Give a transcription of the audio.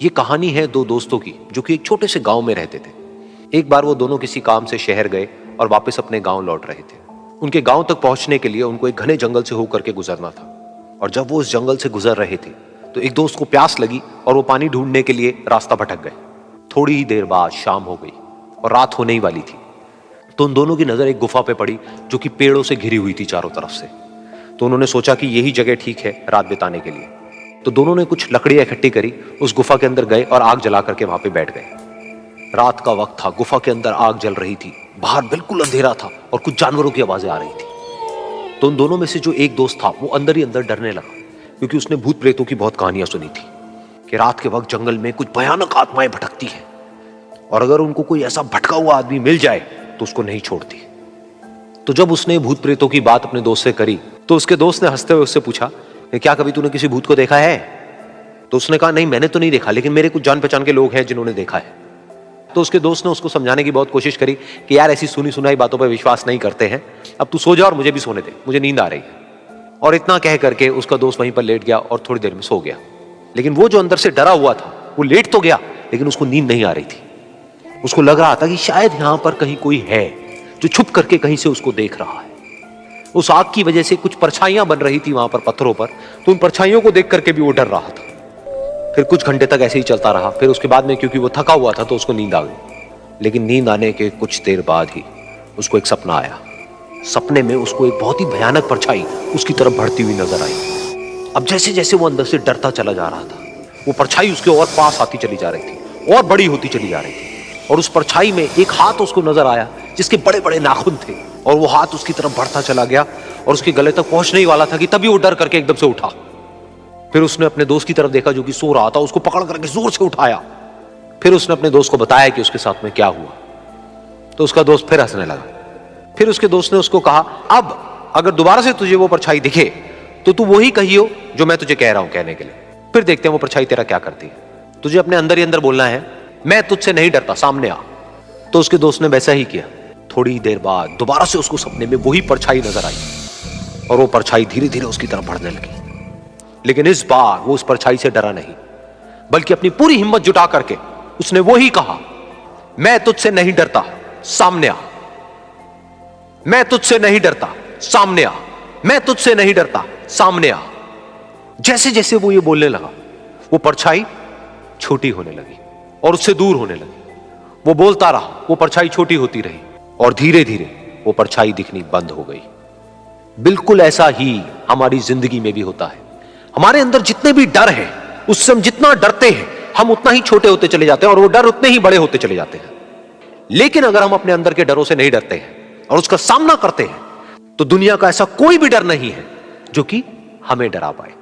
ये कहानी है दो दोस्तों की जो कि एक छोटे से गांव में रहते थे। एक बार वो दोनों किसी काम से शहर गए और वापस अपने गांव लौट रहे थे। उनके गांव तक पहुंचने के लिए उनको एक घने जंगल से होकर के गुजरना था और जब वो उस जंगल से गुजर रहे थे तो एक दोस्त को प्यास लगी और वो पानी ढूंढने के लिए रास्ता भटक गए। थोड़ी ही देर बाद शाम हो गई और रात होने ही वाली थी। तो उन दोनों की नजर एक गुफा पे पड़ी जो कि पेड़ों से घिरी हुई थी चारों तरफ से। तो उन्होंने सोचा कि यही जगह ठीक है रात बिताने के लिए। तो दोनों ने कुछ लकड़ियां इकट्ठी करी, उस गुफा के अंदर गए और आग जला करके वहां पे बैठ गए। रात का वक्त था, गुफा के अंदर आग जल रही थी, बाहर बिल्कुल अंधेरा था और कुछ जानवरों की आवाजें आ रही थी। तो उन दोनों में से जो एक दोस्त था वो अंदर ही अंदर डरने लगा, क्योंकि उसने भूत प्रेतों की बहुत कहानियां सुनी थी कि रात के वक्त जंगल में कुछ भयानक आत्माएं भटकती हैं और अगर उनको कोई ऐसा भटका हुआ आदमी मिल जाए तो उसको नहीं छोड़ती। तो जब उसने भूत प्रेतों की बात अपने दोस्त से करी तो उसके दोस्त ने हंसते हुए उससे पूछा, क्या कभी तूने किसी भूत को देखा है? तो उसने कहा, नहीं मैंने तो नहीं देखा, लेकिन मेरे कुछ जान पहचान के लोग हैं जिन्होंने देखा है। तो उसके दोस्त ने उसको समझाने की बहुत कोशिश करी कि यार ऐसी सुनी सुनाई बातों पर विश्वास नहीं करते हैं, अब तू सो जा और मुझे भी सोने दे, मुझे नींद आ रही है। और इतना कह करके उसका दोस्त वहीं पर लेट गया और थोड़ी देर में सो गया। लेकिन वो जो अंदर से डरा हुआ था वो लेट तो गया, लेकिन उसको नींद नहीं आ रही थी। उसको लग रहा था कि शायद यहां पर कहीं कोई है जो छुप करके कहीं से उसको देख रहा है। उस आग की वजह से कुछ परछाइयां बन रही थी वहां पर पत्थरों पर, तो उन परछाइयों को देख करके भी वो डर रहा था। फिर कुछ घंटे तक ऐसे ही चलता रहा। फिर उसके बाद में क्योंकि वो थका हुआ था तो उसको नींद आ गई। लेकिन नींद आने के कुछ देर बाद ही उसको एक सपना आया। सपने में उसको एक बहुत ही भयानक परछाई उसकी तरफ बढ़ती हुई नजर आई। अब जैसे जैसे वो अंदर से डरता चला जा रहा था, वो परछाई उसके और पास आती चली जा रही थी और बड़ी होती चली जा रही थी। और उस परछाई में एक हाथ उसको नजर आया जिसके बड़े बड़े नाखून थे, और वो हाथ उसकी तरफ बढ़ता चला गया और उसके गले तक पहुंचने ही वाला था कि तभी वो डर करके एकदम से उठा। फिर उसने अपने दोस्त की तरफ देखा जो कि सो रहा था, उसको पकड़ करके जोर से उठाया। फिर उसने अपने दोस्त को बताया कि उसके साथ में क्या हुआ। तो उसका दोस्त फिर हंसने लगा। फिर उसके दोस्त ने उसको कहा, अब अगर दोबारा से तुझे वो परछाई दिखे तो तू वही कहियो जो मैं तुझे कह रहा हूं कहने के लिए, फिर देखते हैं वो परछाई तेरा क्या करती है। तुझे अपने अंदर ही अंदर बोलना है, मैं तुझसे नहीं डरता, सामने आ। तो उसके दोस्त ने वैसा ही किया। थोड़ी देर बाद दोबारा से उसको सपने में वही परछाई नजर आई और वो परछाई धीरे धीरे उसकी तरफ बढ़ने लगी। लेकिन इस बार वो उस परछाई से डरा नहीं, बल्कि अपनी पूरी हिम्मत जुटा करके उसने वही कहा, मैं तुझसे नहीं डरता, सामने आ। मैं तुझसे नहीं डरता, सामने आ। मैं तुझसे नहीं डरता, सामने आ। जैसे जैसे वो ये बोलने लगा वो परछाई छोटी होने लगी और उससे दूर होने लगी। वो बोलता रहा, वो परछाई छोटी होती रही और धीरे धीरे वो परछाई दिखनी बंद हो गई। बिल्कुल ऐसा ही हमारी जिंदगी में भी होता है। हमारे अंदर जितने भी डर है, उससे हम जितना डरते हैं हम उतना ही छोटे होते चले जाते हैं और वो डर उतने ही बड़े होते चले जाते हैं। लेकिन अगर हम अपने अंदर के डरों से नहीं डरते हैं और उसका सामना करते हैं तो दुनिया का ऐसा कोई भी डर नहीं है जो कि हमें डरा पाए।